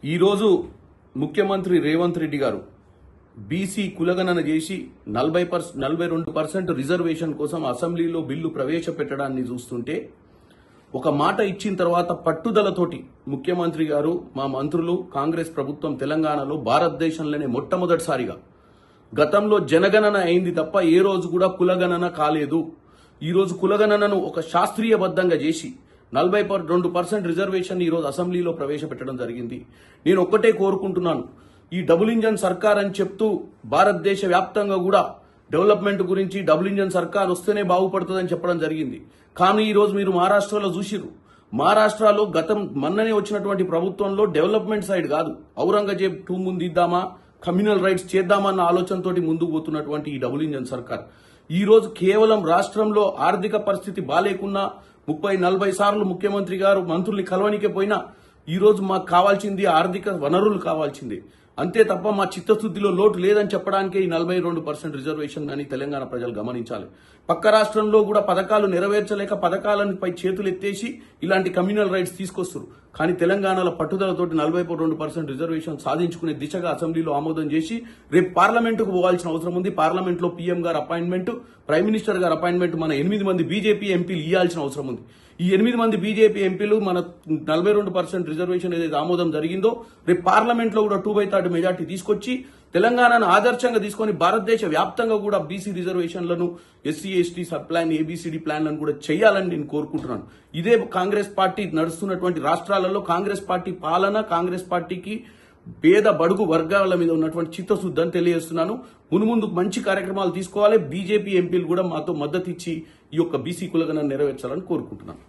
ఈరోజు ముఖ్యమంత్రి రేవంత్ రెడ్డి గారు బీసీ కులగణన చేసి 42% రిజర్వేషన్ కోసం అసెంబ్లీలో బిల్లు ప్రవేశపెట్టడాన్ని చూస్తుంటే ఒక మాట ఇచ్చిన తర్వాత పట్టుదలతోటి ముఖ్యమంత్రి గారు మా మంత్రులు కాంగ్రెస్ ప్రభుత్వం తెలంగాణలో భారతదేశంలోనే మొట్టమొదటిసారిగా గతంలో జనగణన అయింది తప్ప ఏ రోజు కూడా కులగణన కాలేదు. ఈ రోజు కులగణనను ఒక శాస్త్రీయబద్ధంగా చేసి 42% రిజర్వేషన్ ఈ రోజు అసెంబ్లీలో ప్రవేశపెట్టడం జరిగింది. నేను ఒక్కటే కోరుకుంటున్నాను, ఈ డబుల్ ఇంజన్ సర్కార్ అని చెప్తూ భారతదేశ వ్యాప్తంగా కూడా డెవలప్మెంట్ గురించి డబుల్ ఇంజన్ సర్కార్ వస్తేనే బాగుపడుతుందని చెప్పడం జరిగింది. కానీ ఈ రోజు మీరు మహారాష్ట్రలో చూసిర్రు, మహారాష్ట్రలో మొన్ననే వచ్చినటువంటి ప్రభుత్వంలో డెవలప్మెంట్ సైడ్ కాదు, ఔరంగజేబ్ 2 ముందు ఇద్దామా, కమ్యూనల్ రైట్స్ చేద్దామన్న ఆలోచనతోటి ముందుకు పోతున్నటువంటి ఈ డబుల్ ఇంజన్ సర్కార్ ఈ రోజు కేవలం రాష్ట్రంలో ఆర్థిక పరిస్థితి బాలేకున్నా 30-40 సార్లు ముఖ్యమంత్రి గారు మంత్రుల్ని కలవనికే పోయినా ఈ రోజు మాకు కావాల్సింది ఆర్థిక వనరులు కావాల్సింది, అంతే తప్ప మా చిత్తశుద్ధిలో లోటు లేదని చెప్పడానికే ఈ 42% రిజర్వేషన్ అని తెలంగాణ ప్రజలు గమనించాలి. పక్క రాష్ట్రంలో కూడా పథకాలు నెరవేర్చలేక పథకాలపై చేతులు ఎత్తేసి ఇలాంటి కమ్యూనల్ రైట్స్ తీసుకొస్తారు. కానీ తెలంగాణలో పట్టుదలతోటి 42% రిజర్వేషన్ సాధించుకునే దిశగా అసెంబ్లీలో ఆమోదం చేసి రేపు పార్లమెంటుకు పోవాల్సిన అవసరం ఉంది. పార్లమెంట్లో పీఎం గారు అపాయింట్మెంట్, ప్రైమ్ మినిస్టర్ గారు అపాయింట్మెంట్ మన 8 మంది బీజేపీ ఎంపీలు ఇవ్వాల్సిన అవసరం ఉంది. ఈ 8 మంది బీజేపీ ఎంపీలు మన 42% రిజర్వేషన్ ఏదైతే ఆమోదం జరిగిందో రేపు పార్లమెంట్ లో కూడా 2/3 మెజార్టీ తీసుకొచ్చి తెలంగాణను ఆదర్శంగా తీసుకొని భారతదేశ వ్యాప్తంగా కూడా బీసీ రిజర్వేషన్లను, SC ST sub plan, ABCD ప్లాన్లను కూడా చేయాలని నేను కోరుకుంటున్నాను. ఇదే కాంగ్రెస్ పార్టీ నడుస్తున్నటువంటి రాష్ట్రాలలో కాంగ్రెస్ పార్టీ పాలన, కాంగ్రెస్ పార్టీకి పేద బడుగు వర్గాల మీద ఉన్నటువంటి చిత్తశుద్ధి అని తెలియజేస్తున్నాను. మున్ముందు మంచి కార్యక్రమాలు తీసుకోవాలి. బీజేపీ ఎంపీలు కూడా మాతో మద్దతు ఇచ్చి ఈ యొక్క బీసీ కులగణన నెరవేర్చాలని కోరుకుంటున్నాను.